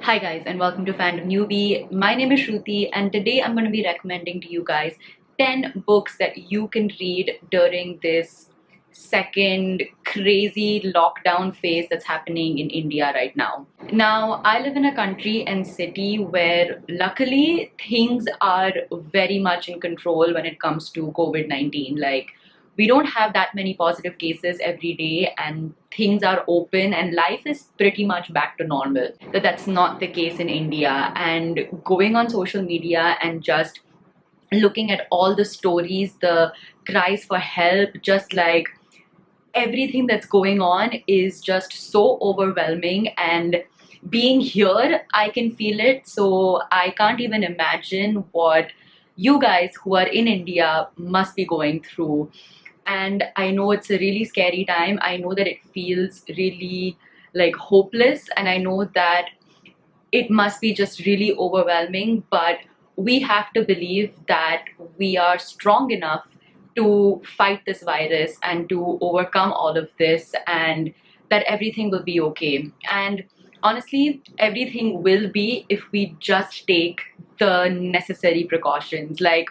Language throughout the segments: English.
Hi guys, and welcome to Fandom Newbie. My name is Shruti and today I'm going to be recommending to you guys 10 books that you can read during this second crazy lockdown phase that's happening in India right now. Now, I live in a country and city where luckily things are very much in control when it comes to COVID-19. Like, we don't have that many positive cases every day and things are open and life is pretty much back to normal. But that's not the case in India. And going on social media and just looking at all the stories, the cries for help, just like everything that's going on is just so overwhelming. And being here, I can feel it. So I can't even imagine what you guys who are in India must be going through. And I know it's a really scary time. I know that it feels really like hopeless, and I know that it must be just really overwhelming, but we have to believe that we are strong enough to fight this virus and to overcome all of this, and that everything will be okay. And honestly, everything will be if we just take the necessary precautions. Like,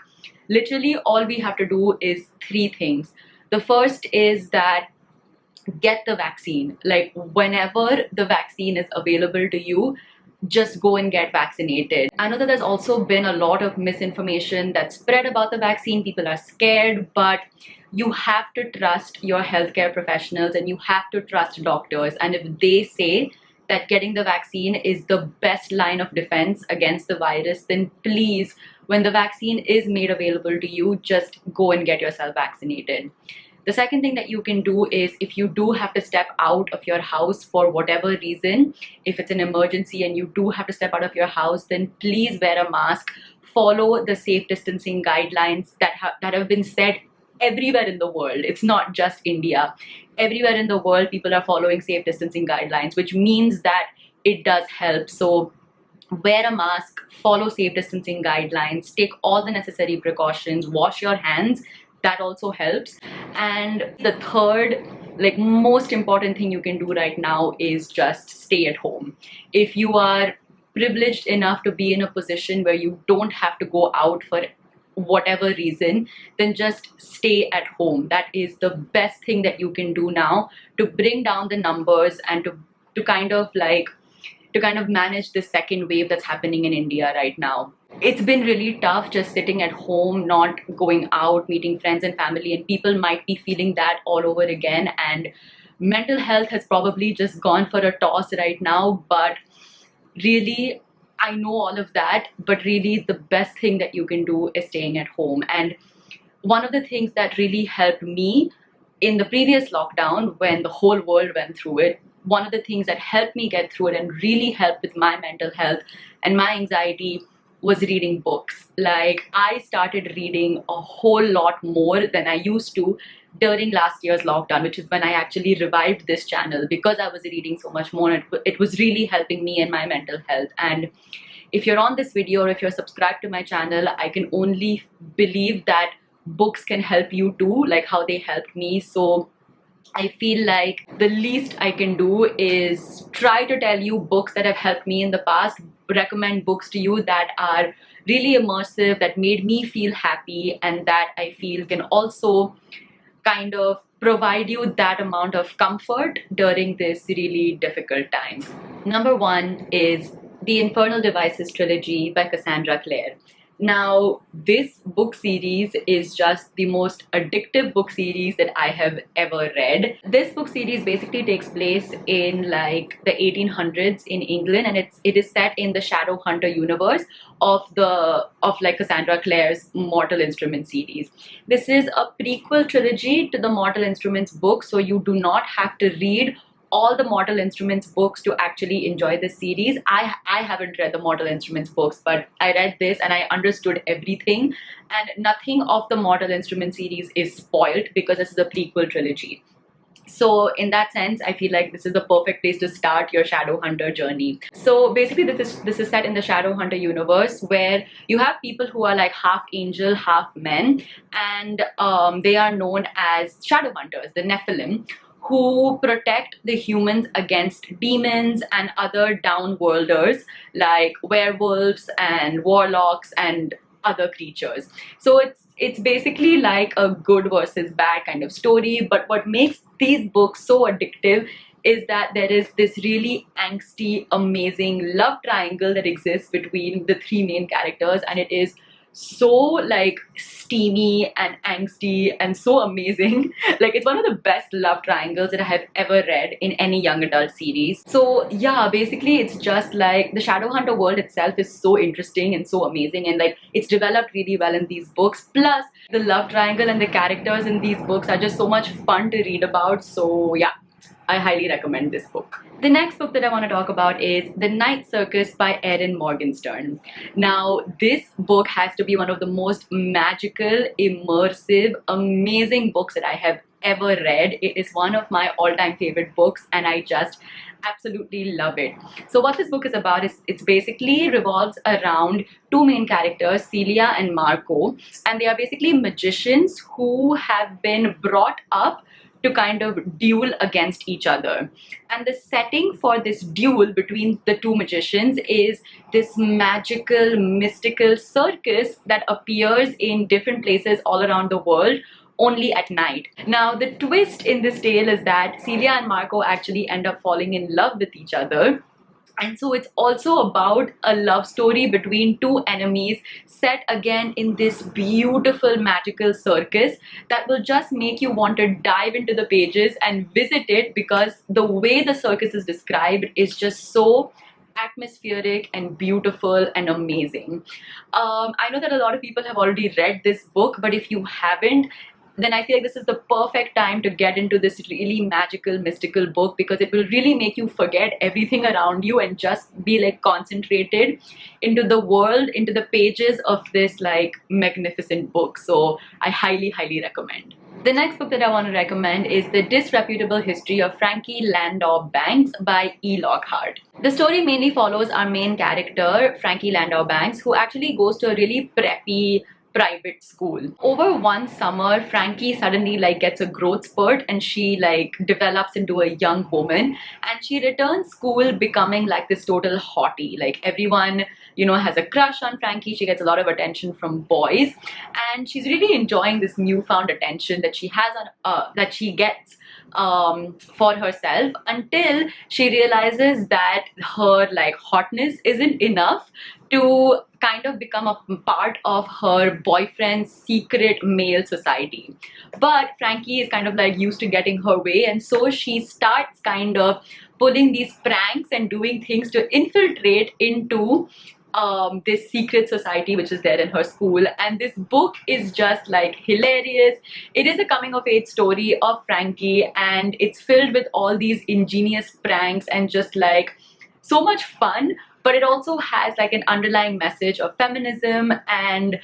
literally all we have to do is three things. The first is that get the vaccine. Like, whenever the vaccine is available to you, just go and get vaccinated. I know that there's also been a lot of misinformation that's spread about the vaccine. People are scared, but you have to trust your healthcare professionals and you have to trust doctors. And if they say that getting the vaccine is the best line of defense against the virus, then please, when the vaccine is made available to you, just go and get yourself vaccinated. The second thing that you can do is, if you do have to step out of your house for whatever reason, if it's an emergency and you do have to step out of your house, then please wear a mask. Follow the safe distancing guidelines that have been set everywhere in the world. It's not just India. Everywhere in the world, people are following safe distancing guidelines, which means that it does help. So wear a mask, follow safe distancing guidelines, take all the necessary precautions, wash your hands. That also helps. And the third, like, most important thing you can do right now is just stay at home. If you are privileged enough to be in a position where you don't have to go out for whatever reason, then just stay at home. That is the best thing that you can do now to bring down the numbers and to kind of manage this second wave that's happening in India right now. It's been really tough just sitting at home, not going out, meeting friends and family, and people might be feeling that all over again. And mental health has probably just gone for a toss right now, but really, I know all of that, but really the best thing that you can do is staying at home. And one of the things that really helped me in the previous lockdown, when the whole world went through it, one of the things that helped me get through it and really helped with my mental health and my anxiety was reading books. Like, I started reading a whole lot more than I used to during last year's lockdown, which is when I actually revived this channel, because I was reading so much more. It was really helping me and my mental health. And if you're on this video or if you're subscribed to my channel, I can only believe that books can help you too, like how they helped me. So I feel like the least I can do is try to tell you books that have helped me in the past, recommend books to you that are really immersive, that made me feel happy, and that I feel can also kind of provide you that amount of comfort during this really difficult time. Number one is the Infernal Devices trilogy by Cassandra Clare. Now, this book series is just the most addictive book series that I have ever read. This book series basically takes place in like the 1800s in England, and it is set in the Shadowhunter universe of like Cassandra Clare's Mortal Instruments series. This is a prequel trilogy to the Mortal Instruments book, so you do not have to read all the Mortal Instruments books to actually enjoy this series. I haven't read the Mortal Instruments books, but I read this and I understood everything, and nothing of the Mortal Instruments series is spoiled because this is a prequel trilogy. So in that sense, I feel like this is the perfect place to start your Shadowhunter journey. So basically this is set in the Shadowhunter universe, where you have people who are like half angel, half men, and they are known as Shadowhunters, the Nephilim, who protect the humans against demons and other downworlders like werewolves and warlocks and other creatures. So it's basically like a good versus bad kind of story, but what makes these books so addictive is that there is this really angsty, amazing love triangle that exists between the three main characters, and it is so like steamy and angsty and so amazing. Like, it's one of the best love triangles that I have ever read in any young adult series. So yeah, basically it's just like the Shadowhunter world itself is so interesting and so amazing, and like it's developed really well in these books. Plus the love triangle and the characters in these books are just so much fun to read about. So yeah, I highly recommend this book. The next book that I want to talk about is The Night Circus by Erin Morgenstern. Now, this book has to be one of the most magical, immersive, amazing books that I have ever read. It is one of my all-time favorite books, and I just absolutely love it. So what this book is about is it's basically revolves around two main characters, Celia and Marco, and they are basically magicians who have been brought up to kind of duel against each other. And the setting for this duel between the two magicians is this magical, mystical circus that appears in different places all around the world, only at night. Now, the twist in this tale is that Celia and Marco actually end up falling in love with each other. And so it's also about a love story between two enemies set again in this beautiful magical circus that will just make you want to dive into the pages and visit it, because the way the circus is described is just so atmospheric and beautiful and amazing. I know that a lot of people have already read this book, but if you haven't, then I feel like this is the perfect time to get into this really magical, mystical book, because it will really make you forget everything around you and just be like concentrated into the world, into the pages of this like magnificent book. So I highly, highly recommend. The next book that I want to recommend is The Disreputable History of Frankie Landau Banks by E. Lockhart. The story mainly follows our main character, Frankie Landau Banks, who actually goes to a really preppy private school. Over one summer, Frankie suddenly like gets a growth spurt and she like develops into a young woman, and she returns school becoming like this total hottie. Like everyone, you know, has a crush on Frankie. She gets a lot of attention from boys, and she's really enjoying this newfound attention that she has on that she gets for herself, until she realizes that her like hotness isn't enough to kind of become a part of her boyfriend's secret male society. But Frankie is kind of like used to getting her way, and so she starts kind of pulling these pranks and doing things to infiltrate into this secret society which is there in her school. And this book is just like hilarious. It is a coming of age story of Frankie, and it's filled with all these ingenious pranks and just like so much fun, but it also has like an underlying message of feminism and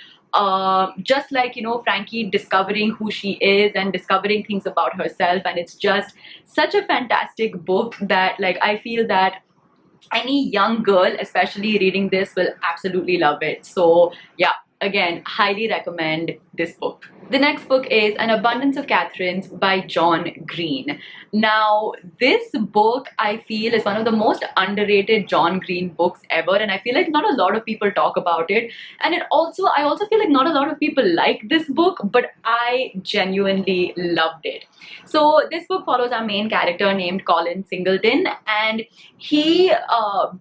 just like, you know, Frankie discovering who she is and discovering things about herself. And it's just such a fantastic book that like I feel that any young girl especially reading this will absolutely love it. So yeah, again, highly recommend this book. The next book is An Abundance of Catherines by John Green. Now, this book I feel is one of the most underrated John Green books ever, and I feel like not a lot of people talk about it. And I also feel like not a lot of people like this book, but I genuinely loved it. So this book follows our main character named Colin Singleton, and he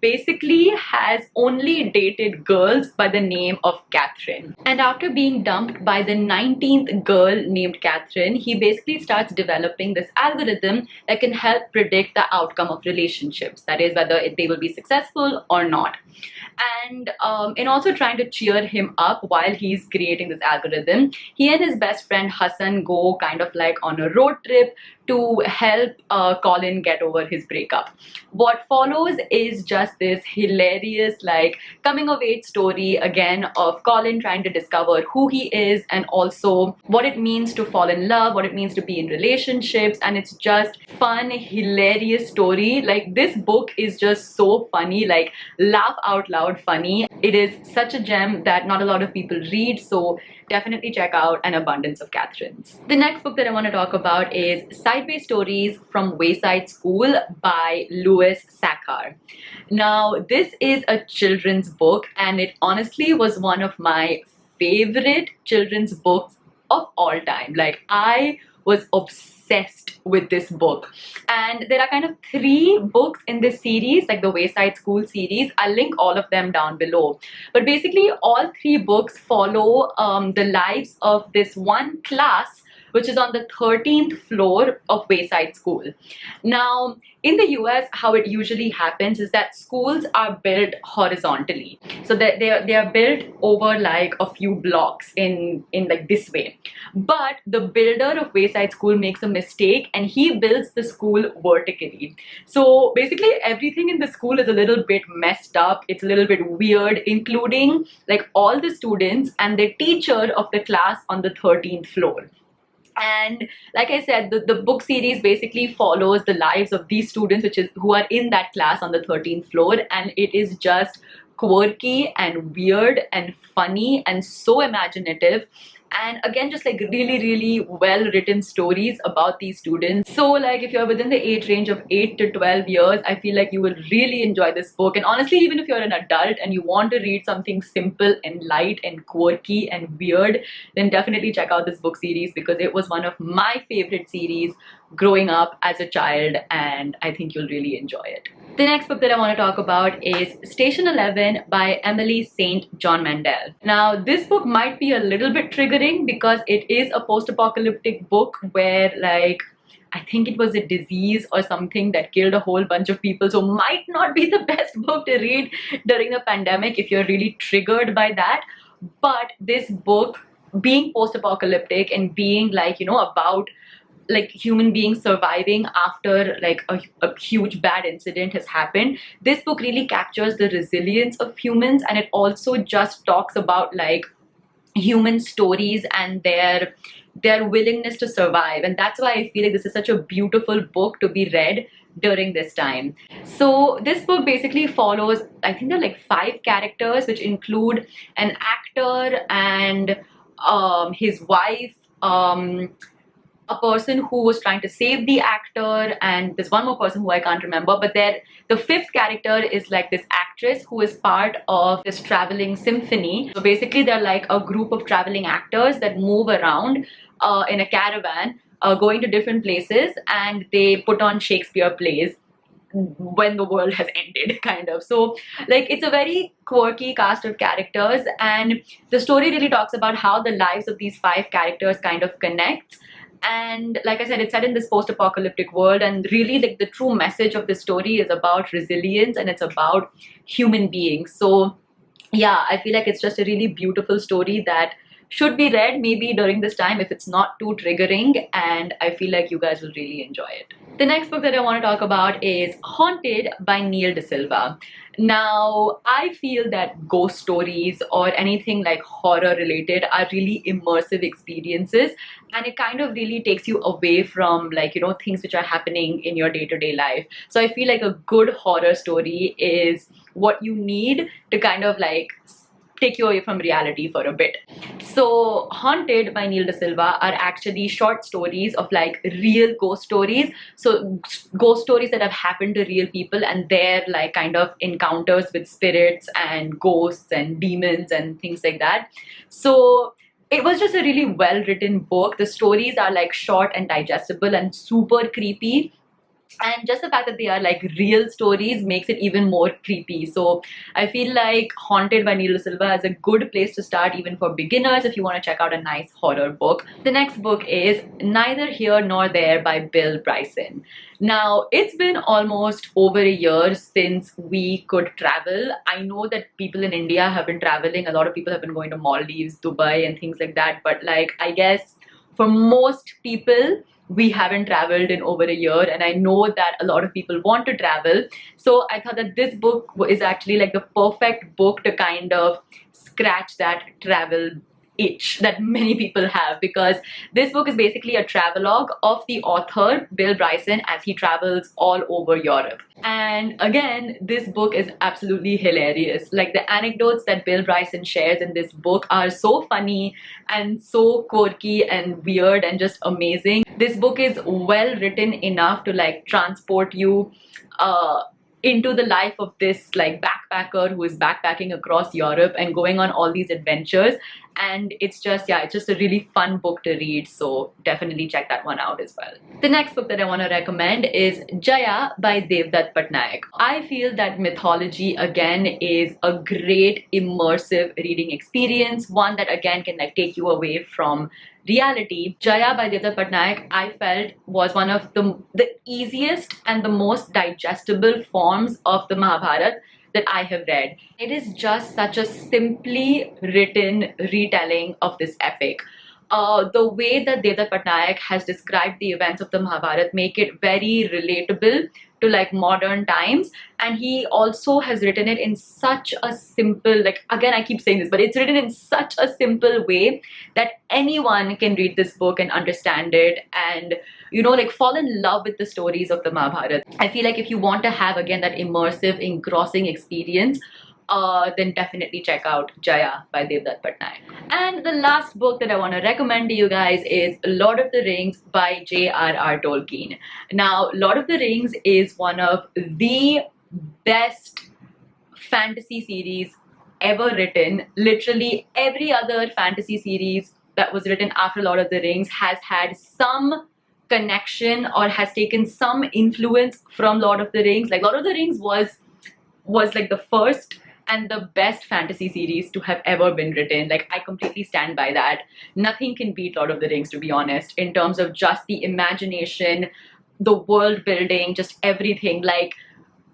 basically has only dated girls by the name of Catherine. And after being dumped by the 19th girl named Catherine, he basically starts developing this algorithm that can help predict the outcome of relationships, that is, whether they will be successful or not. And in also trying to cheer him up while he's creating this algorithm, he and his best friend Hassan go kind of like on a road trip to help Colin get over his breakup. What follows is just this hilarious like coming of age story again of Colin trying to discover who he is and also what it means to fall in love, what it means to be in relationships. And it's just fun, hilarious story. Like, this book is just so funny, like laugh out loud funny. It is such a gem that not a lot of people read, so definitely check out An Abundance of Catherines. The next book that I want to talk about is Sideways Stories from Wayside School by Louis Sachar. Now, this is a children's book, and it honestly was one of my favorite children's books of all time. Like, I was obsessed with this book. And there are kind of 3 books in this series, like the Wayside School series. I'll link all of them down below. But basically, all 3 books follow the lives of this one class which is on the 13th floor of Wayside School. Now, in the US, how it usually happens is that schools are built horizontally. So that they are built over like a few blocks in like this way. But the builder of Wayside School makes a mistake and he builds the school vertically. So basically everything in the school is a little bit messed up. It's a little bit weird, including like all the students and the teacher of the class on the 13th floor. And like I said, the book series basically follows the lives of these students who are in that class on the 13th floor, and it is just quirky and weird and funny and so imaginative. And again, just like really well written stories about these students. So like if you're within the age range of 8 to 12 years, I feel like you will really enjoy this book. And honestly, even if you're an adult and you want to read something simple and light and quirky and weird, then definitely check out this book series, because it was one of my favorite series growing up as a child, and I think you'll really enjoy it. The next book that I want to talk about is Station 11 by Emily St. John Mandel. Now, this book might be a little bit triggering because it is a post-apocalyptic book where, like, I think it was a disease or something that killed a whole bunch of people. So might not be the best book to read during the pandemic if you're really triggered by that. But this book, being post-apocalyptic and being like, you know, about like human beings surviving after like a huge bad incident has happened, this book really captures the resilience of humans, and it also just talks about like human stories and their willingness to survive. And that's why I feel like this is such a beautiful book to be read during this time. So this book basically follows, I think there are like 5 characters, which include an actor and his wife, a person who was trying to save the actor, and there's one more person who I can't remember. But the 5th character is like this actress who is part of this traveling symphony. So basically they're like a group of traveling actors that move around in a caravan, going to different places, and they put on Shakespeare plays when the world has ended, kind of. So like it's a very quirky cast of characters, and the story really talks about how the lives of these 5 characters kind of connect. And like I said, it's set in this post-apocalyptic world, and really like the true message of the story is about resilience, and it's about human beings. So yeah, I feel like it's just a really beautiful story that should be read maybe during this time if it's not too triggering, and I feel like you guys will really enjoy it. The next book that I want to talk about is Haunted by Neil De Silva. Now, I feel that ghost stories or anything like horror related are really immersive experiences, and it kind of really takes you away from like, you know, things which are happening in your day-to-day life. So I feel like a good horror story is what you need to kind of like take you away from reality for a bit. So Haunted by Neil De Silva are actually short stories of like real ghost stories. So ghost stories that have happened to real people, and their like kind of encounters with spirits and ghosts and demons and things like that. So it was just a really well written book. The stories are like short and digestible and super creepy. And just the fact that they are like real stories makes it even more creepy. So I feel like Haunted by Neil De Silva is a good place to start even for beginners if you want to check out a nice horror book. The next book is Neither Here Nor There by Bill Bryson. Now, it's been almost over a year since we could travel. I know that people in India have been traveling. A lot of people have been going to Maldives, Dubai and things like that. But like, I guess for most people, we haven't traveled in over a year, and I know that a lot of people want to travel. So I thought that this book is actually like the perfect book to kind of scratch that travel itch that many people have, because this book is basically a travelogue of the author Bill Bryson as he travels all over Europe. And again, this book is absolutely hilarious. Like, the anecdotes that Bill Bryson shares in this book are so funny and so quirky and weird and just amazing. This book is well written enough to like transport you into the life of this like backpacker who is backpacking across Europe and going on all these adventures. And it's just, yeah, it's just a really fun book to read, so definitely check that one out as well. The next book that I want to recommend is Jaya by Devdutt Pattanaik. I feel that mythology again is a great immersive reading experience, one that again can like take you away from reality. Jaya by Devdutt Pattanaik, I felt, was one of the easiest and the most digestible forms of the Mahabharata that I have read. It is just such a simply written retelling of this epic. The way that Devdutt Pattanaik has described the events of the Mahabharata make it very relatable to like modern times, and he also has written it in such a simple, like, again I keep saying this, but it's written in such a simple way that anyone can read this book and understand it and, you know, like fall in love with the stories of the Mahabharata. I feel like if you want to have again that immersive, engrossing experience, then definitely check out Jaya by Devdutt Pattanaik. And the last book that I want to recommend to you guys is Lord of the Rings by J.R.R. Tolkien. Now, Lord of the Rings is one of the best fantasy series ever written. Literally every other fantasy series that was written after Lord of the Rings has had some connection or has taken some influence from Lord of the Rings. Like, Lord of the Rings was like the first and the best fantasy series to have ever been written. Like, I completely stand by that. Nothing can beat Lord of the Rings, to be honest, in terms of just the imagination, the world building, just everything. Like,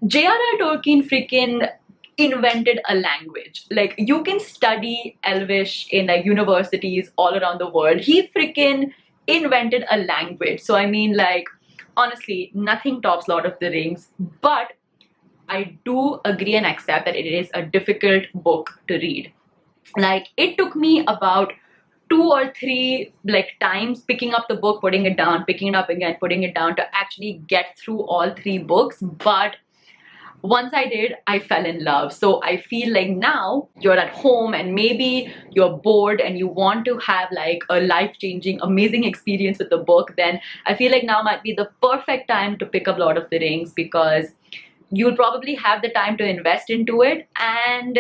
J.R.R. Tolkien freaking invented a language. Like, you can study Elvish in like universities all around the world. He freaking invented a language. So I mean, like, honestly, nothing tops Lord of the Rings. But I do agree and accept that it is a difficult book to read. Like, it took me about 2 or 3 like times picking up the book, putting it down, picking it up again, putting it down, to actually get through all 3 books. But once I did, I fell in love. So I feel like now you're at home and maybe you're bored and you want to have like a life-changing, amazing experience with the book, then I feel like now might be the perfect time to pick up Lord of the Rings, because you'll probably have the time to invest into it, and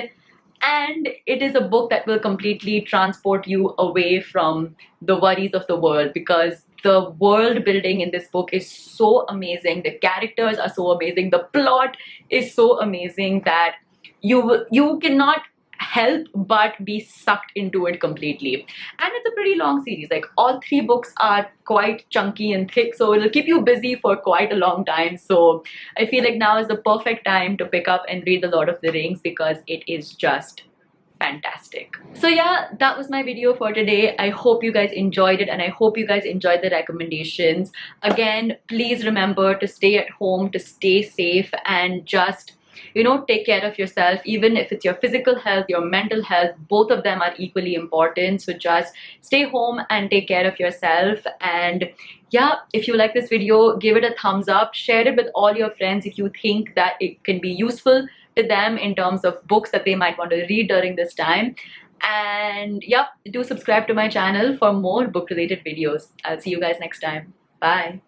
it is a book that will completely transport you away from the worries of the world, because the world building in this book is so amazing, the characters are so amazing, the plot is so amazing that you cannot help but be sucked into it completely. And it's a pretty long series. Like, all 3 books are quite chunky and thick, so it'll keep you busy for quite a long time. So I feel like now is the perfect time to pick up and read the Lord of the Rings, because it is just fantastic. So yeah, that was my video for today. I hope you guys enjoyed it, and I hope you guys enjoyed the recommendations. Again, please remember to stay at home, to stay safe, and just, you know, take care of yourself. Even if it's your physical health, your mental health, both of them are equally important. So just stay home and take care of yourself. And yeah, if you like this video, give it a thumbs up, share it with all your friends if you think that it can be useful to them in terms of books that they might want to read during this time. And yeah, do subscribe to my channel for more book related videos. I'll see you guys next time. Bye.